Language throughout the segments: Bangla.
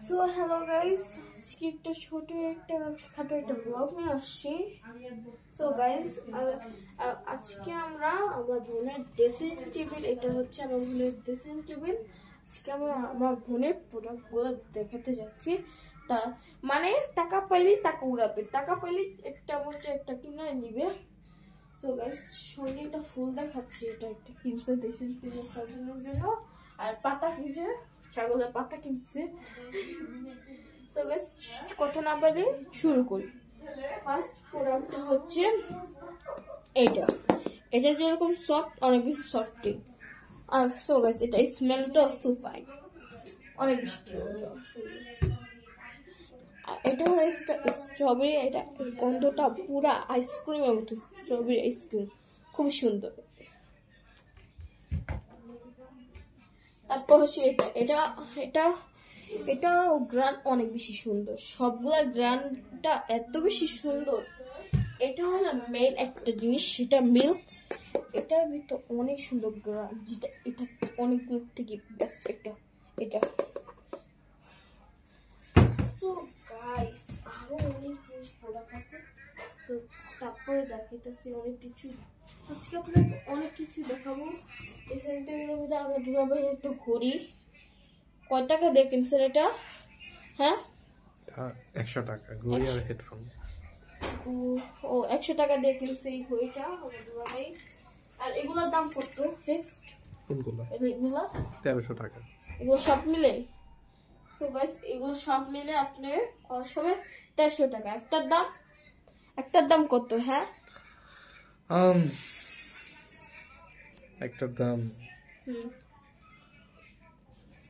সো হ্যালো গাইস, আজকে একটা ছোট একটা খাটো একটা ব্লগ নিয়ে আসছি। সো গাইস, আজকে আমরা আমার বোনের ড্রেসিং টেবিল, এটা হচ্ছে আমার বোনের ড্রেসিং টেবিল। আজকে আমরা আমার বোনের প্রোডাক্টগুলো দেখাতে যাচ্ছি। তা মানে টাকা পাইলেই টাকা উড়াবে, টাকা পাইলেই একটা মধ্যে একটা কিনে নিবে। সো গাইস, সঙ্গে একটা ফুল দেখাচ্ছি, এটা একটা কিনছে ড্রেসিং টেবিল সাজানোর জন্য, আর পাতা কিনছে, ছাগলের পাতা কিনছে। সো গাইস, কথা না বলে শুরু করি। ফার্স্ট প্রোডাক্টটা হচ্ছে এটা। এটা যেরকম সফট, অনেক বেশি সফটি। আর সো গাইস, এটা স্মেলটা সো ফাইন, অনেক বেশি আর এটা হলো স্ট্রবেরি। এটা গন্ধটা পুরা আইসক্রিমের মতো, স্ট্রবেরি আইসক্রিম, খুব সুন্দর। তারপর হচ্ছে এটা এটা এটা এটা গ্রান্ড অনেক বেশি সুন্দর, সবগুলা গ্রান্ডটা এত বেশি সুন্দর। এটা হলো মেন একটা জিনিস, সেটা মিল্ক। এটার ভিতর অনেক সুন্দর গ্রান্ড, যেটা এটা অনেকগুলো থেকে বেস্ট একটা এটা। সো গাইস, আরো অনেক জিনিস প্রোডাক্ট আছে, তো তারপরে দেখাইতেছি অনেক কিছু। আজকে আপনাকে অনেক কিছু দেখাবো। এই সেন্টারের মধ্যে আমরা দুলাভাইয়ের একটা ঘড়ি, কয় টাকা দিয়ে কিনছেন এটা? হ্যাঁ, 100 টাকা ঘড়ি আর হেডফোন। ও 100 টাকা দিয়ে কিনছে এই ঘড়িটা আমার দুলাভাই। আর এগুলোর দাম কত ফিক্সড? কোনগুলো? এগুলো 1300 টাকা। এগুলো সব মিলে, সো গাইস, এগুলো সব মিলে আপনার খরচ হবে 1300 টাকা। একটার দাম কত? হ্যাঁ, একটার দাম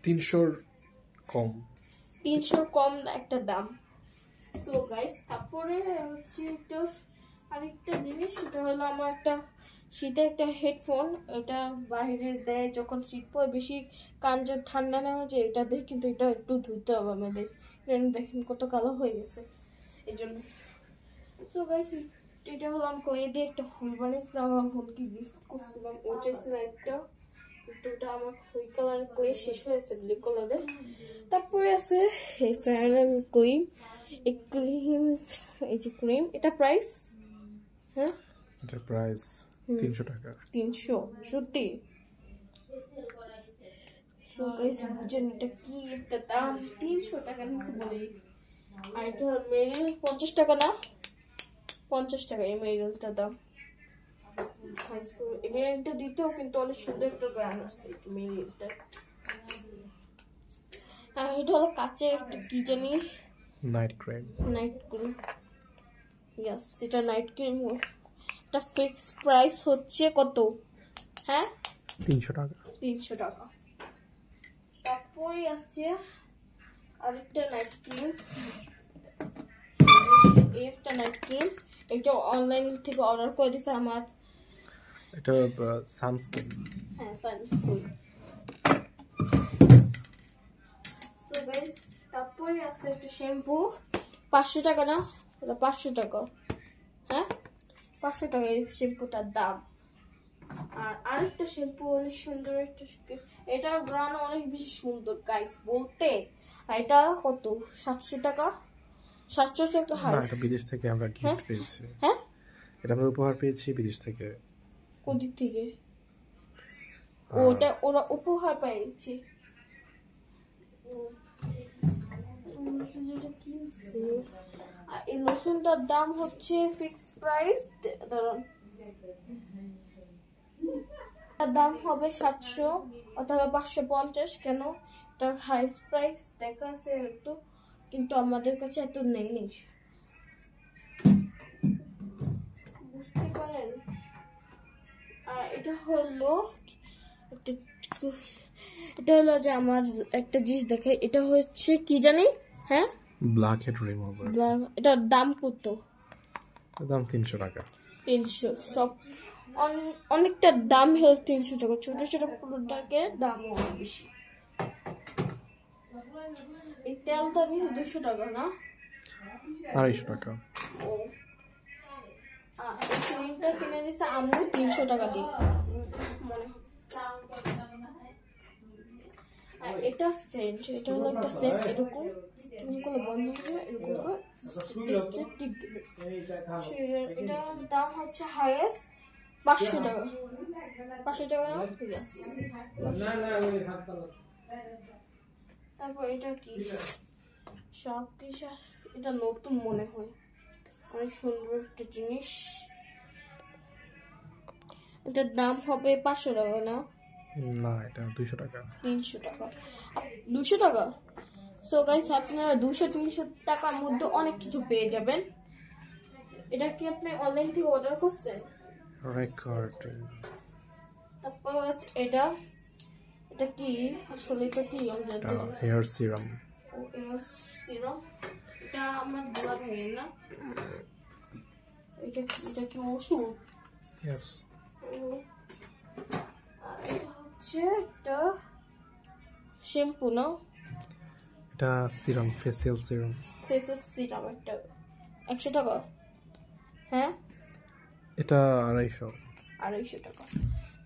300 কম। 300 কম একটা দাম। সো গাইস, তারপরে হচ্ছে একটু আরেকটা জিনিস, সেটা হলো আমার একটা শীতে একটা হেডফোন। এটা বাইরে দেয় যখন শীত পড়ে বেশি, কান যে ঠান্ডা না হয়ে যায়, এটা দিয়ে কিন্তু এটা একটু ধুতে হবে আমাদের। দেখেন কত কালো হয়ে গেছে এই জন্য। সো গাইস, এটা হলো আমি ক্লে দিয়ে একটা ফুল বানিয়েছিলাম, আমার বোনকে গিফট করছিলাম, ও চাইছিল একটা, কিন্তু ওটা আমার ওই কালারের ক্লে শেষ হয়েছে, ব্লু কালারের। তারপরে আছে এই ফ্যান ক্রিম, এই ক্রিম, এই যে ক্রিম, এটা প্রাইস? হ্যাঁ, এটার প্রাইস 300 টাকা। 300 সত্যি? সো গাইস, বুঝেন এটা কি একটা দাম, 300 টাকা নিচে বলে। আর এটা মেরিল 50 টাকা না, 50 টাকা এই মেরিলটার দাম। এই মেরিলটা দিতেও কিন্তু অনেক সুন্দর একটা ব্র্যান্ড আছে এই মেরিলটা। আর এটা হলো কাচের একটা কি জানি, নাইট ক্রিম। ইয়াস, এটা নাইট ক্রিম। এটা ফিক্স প্রাইস হচ্ছে কত? হ্যাঁ, 300 টাকা। 300 টাকা। তারপরে আছে আরেকটা নাইট ক্রিম, এই একটা নাইট ক্রিম। এটা অনলাইন থেকে অর্ডার করে দিছে আমার। এটা সানস্ক্রিন। হ্যাঁ, সানস্ক্রিন। সো গাইস, তারপরে আছে একটা শ্যাম্পু, 500 টাকা না, এটা 500 টাকা। হ্যাঁ, 500 টাকা এই শ্যাম্পুটার দাম। আর আরেকটা শ্যাম্পু অনেক সুন্দর একটা, এটা ব্র্যান্ড অনেক বেশি সুন্দর গাইস বলতে। আর এটা কত? 700 টাকা, 700 টাকা। না, এটা বিদেশ থেকে আমরা গিফট পেয়েছি। হ্যাঁ, এটা আমরা উপহার পেয়েছি বিদেশ থেকে। কোন দিক থেকে? ওটা ওরা উপহার পেয়েছে। যেটা কিনছে। আর এই লোশনটার দাম হচ্ছে ফিক্স প্রাইস, ধরুন তার দাম হবে 700 অথবা 550। কেন? তার হাইস্ট প্রাইস দেখা আছে একটু, কিন্তু আমাদের কাছে এত নেই, বুঝতে পারেন। আর এটা হলো যে আমার একটা জিনিস দেখাই, এটা হচ্ছে কি জানি, হ্যাঁ, ব্ল্যাক হেড রিমুভার। এটার দাম কত? দাম 300 টাকা। 300। সব অনেকটা দাম হলো 300 টাকা। ছোট ছোট প্রোডাক্টের দাম অনেক বেশি। এই তেলটা নিয়েছে 200 টাকা না, 250 টাকা। ও এই ক্রিমটা কিনে দিছে আম্মু 300 টাকা দিয়ে, মনে। আর এটা সেন্ট, এটা হলো একটা সেন্ট, এরকম চুলগুলো বন্ধ করে এরকম করে টিপ দিবে। এটার দাম হচ্ছে হাইয়েস্ট 500 টাকা। 500 টাকা না? Yes. তারপর এটা কি সব কিছু, এটা নতুন মনে হয়, অনেক সুন্দর একটা জিনিস। এটার দাম হবে 500 টাকা না? না, এটা 200 টাকা। 300 টাকা। 200 টাকা। সো গাইস, আপনারা 200-300 টাকার মধ্যে অনেক কিছু পেয়ে যাবেন। এটা কি আপনি অনলাইন থেকে অর্ডার করছেন? রেকর্ড। তারপর আছে এটা কি আসলে, এটা কি আমি জানতে চাই। Hair serum. ও এয়ার সিরাম, এটা আমার বলা হয় না। এটা কি ওষুধ? ইয়েস। আর এটা হচ্ছে একটা শ্যাম্পু না? এটা সিরাম, ফেসিয়াল সিরাম। ফেসের সিরাম একটা 100 টাকা। হ্যাঁ, এটা 250। 250 টাকা।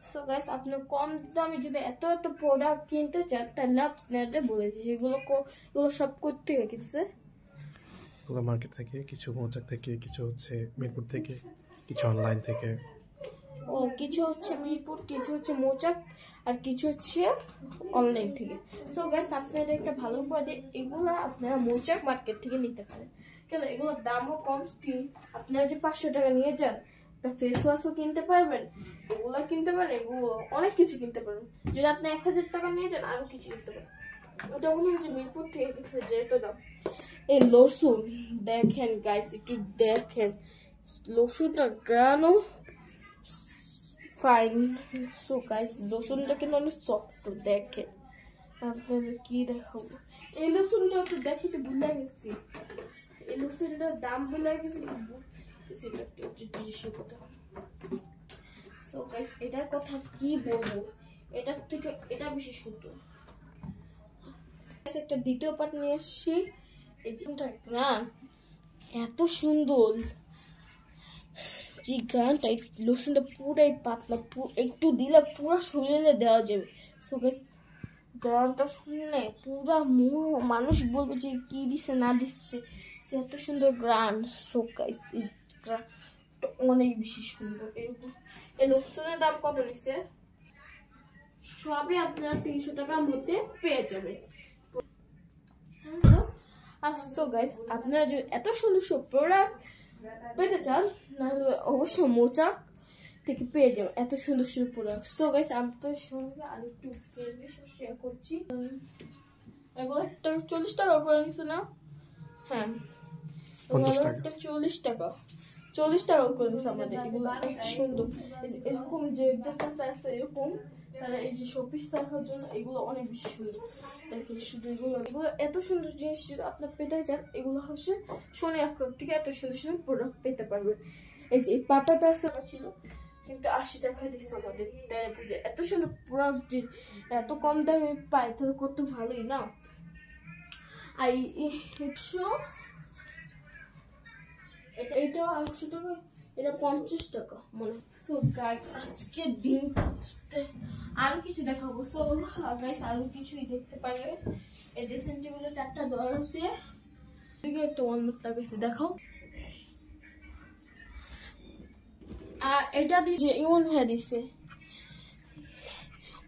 সো গাইস, আপনি কম দামে যদি এত প্রোডাক্ট কিনতে চান, তাহলে আপনাদের বলেছি এগুলো সব করতে হয় কিনছে। এগুলো মার্কেট থেকে, কিছু মৌচাক থেকে, কিছু হচ্ছে মিরপুর থেকে, কিছু অনলাইন থেকে। ও কিছু হচ্ছে মিরপুর, কিছু হচ্ছে মৌচাক, আর কিছু হচ্ছে অনলাইন থেকে। সো গাইস, আপনাদের একটা ভালো উপায়, এগুলো আপনারা মৌচাক মার্কেট থেকে নিতে পারেন। কেন, এগুলোর দামও কম। আপনারা যে 500 টাকা নিয়ে যান, তা ফেস ওয়াশও কিনতে পারবেন, এগুলো কিনতে পারেন, এগুলো অনেক কিছু কিনতে পারবেন। যদি আপনি 1000 টাকা নিয়ে যান, আরো কিছু কিনতে পারেন। ওটা মনে হচ্ছে মিরপুর থেকে কিনছে, যেহেতু দাম। এই লসুন দেখেন গাইস, একটু দেখেন লসুনটা গ্রানও ফাইন। সো গাইস, লসুনটা কিন্তু অনেক সফট, দেখেন। আপনাদের কি দেখাবো, এই লসুনটা তো দেখিতে ভুলে গেছি। এই লসুনটার দাম ভুলে গেছি। সো গাইস, এটার কথা কি বলবো, এটার থেকে এটা বেশি সুন্দর। একটা দ্বিতীয় পার্ট নিয়ে আসছি। এই জিনিসটা গ্রান এত সুন্দর, যে গ্রানটা লসুনটা পুরাই পাতলা, একটু দিলে পুরো শরীরে দেওয়া যাবে। সো গাইস, গ্রানটা শুনলে পুরা মানুষ বলবে যে কি দিচ্ছে না দিচ্ছে, সে এত সুন্দর গ্রান। সো গাইস, এই গ্রানটা অনেক বেশি সুন্দর। এরকম এই লসুনের দাম কত নিচ্ছে? সবই আপনারা 300 টাকার মধ্যে পেয়ে যাবেন। সো গাইস, আপনারা যদি এত সুন্দর সব প্রোডাক্ট পেতে চান, তাহলে অবশ্যই মৌচাক থেকে পেয়ে যাবেন এত সুন্দর সুন্দর প্রোডাক্ট। সো গাইস, আপনাদের সঙ্গে আরেকটু শেয়ার করছি। এগুলো একটা 40 টাকা করে নিচ্ছে না? হ্যাঁ, 40 টাকা 40 টাকা করে নিচ্ছে আমাদের। এগুলো সুন্দর, এরকম যে দেখাচ্ছে আছে এরকম, তারা এই যে শপিস দেখার জন্য এগুলো অনেক বেশি সুন্দর। দেখেন শুধু এগুলো এত সুন্দর জিনিস যদি আপনার পেতে চান, এগুলো হচ্ছে সোনি আক্রোশ থেকে এত সুন্দর সুন্দর প্রোডাক্ট পেতে পারবেন। এই যে এই পাতাটা ছিল কিন্তু 80 টাকা দিচ্ছে আমাদের, তাই বুঝে এত সুন্দর প্রোডাক্ট এত কম দামে পাই, তাহলে কত ভালোই না। আর এটা 100 টাকা, এটা 50 টাকা মনে হয়। সো গাইস, আজকে দিনটা আরো কিছু দেখাবো। সো গাইস, আরো কিছুই দেখতে পারবে। এই ড্রেসিং টেবিলে 4টা ডল আছে, এদিকে একটা ওয়ালমার্ট লাগাইছে, দেখাও। আর এটা দিয়েছে ইমন ভাই দিছে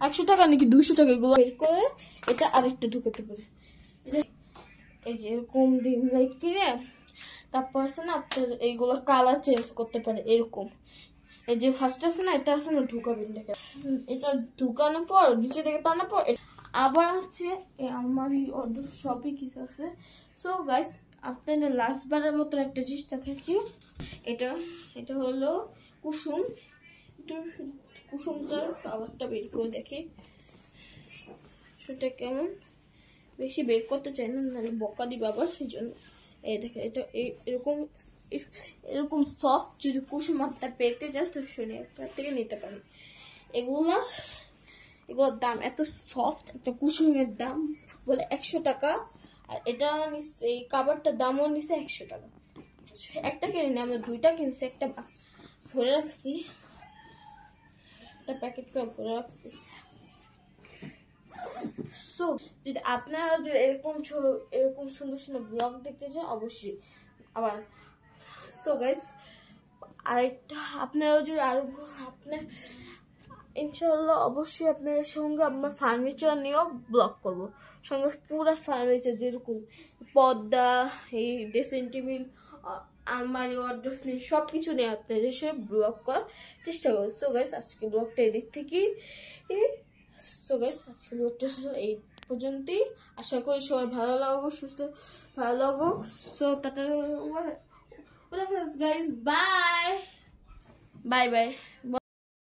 100 টাকা নাকি 200 টাকা, এগুলো বের করে এটা আরেকটা ঢুকাতে পারে। এই যে এরকম দিন লাইট কিনে, তারপর আছে না আপনার এইগুলো কালার চেঞ্জ করতে পারে এরকম। এই যে ফার্স্ট আছে না, এটা আছে না ঢুকাবেন, দেখেন এটা ঢুকানোর পর নিচে থেকে টানার পর আবার আছে আমার অর্ডার সবই কিছু আছে। সো গাইস, আপনাদের লাস্ট বারের মতো একটা জিনিস দেখাচ্ছি। এটা হলো কুসুম। কুসুমটার কালারটা বের করে দেখি সেটা কেমন। বেশি বের করতে চাই না, নাহলে বকা দিবে আবার, এই জন্য। এই দেখে এটা এরকম সফট, যদি কুসুম আপনার পেতে যান তো শুনে একটা থেকে নিতে পারেন। এগুলোর দাম এত সফট, একটা কুসুমের দাম বলে 100 টাকা। আর এটা এই কাবারটার দামও নিচ্ছে 100 টাকা। একটা কিনে আমরা 2টা কিনছি, একটা ভরে রাখছি, একটা প্যাকেট করে ভরে রাখছি। সো যদি আপনারা যদি এরকম সুন্দর সুন্দর ব্লগ দেখতে চান অবশ্যই আবার সো গাইস আরেকটা আপনারা যদি আরো আপনার ইনশাআল্লাহ অবশ্যই আপনাদের সঙ্গে আমরা ফার্নিচার নিয়েও ব্লগ করব সঙ্গে পুরো ফার্নিচার যেরকম পর্দা এই ড্রেসিং টেবিল আলমারি ওয়ার্ড্রোব নিয়ে সব কিছু নিয়ে আপনাদের সাথে ব্লগ করার চেষ্টা করব সো গাইস আজকে ব্লগটা এদিক থেকেই সো গাইস আজকে ব্লগটা এই পর্যন্তই আশা করি সবাই ভালো লাগুক সুস্থ ভালো লাগুক so tata guys bye bye bye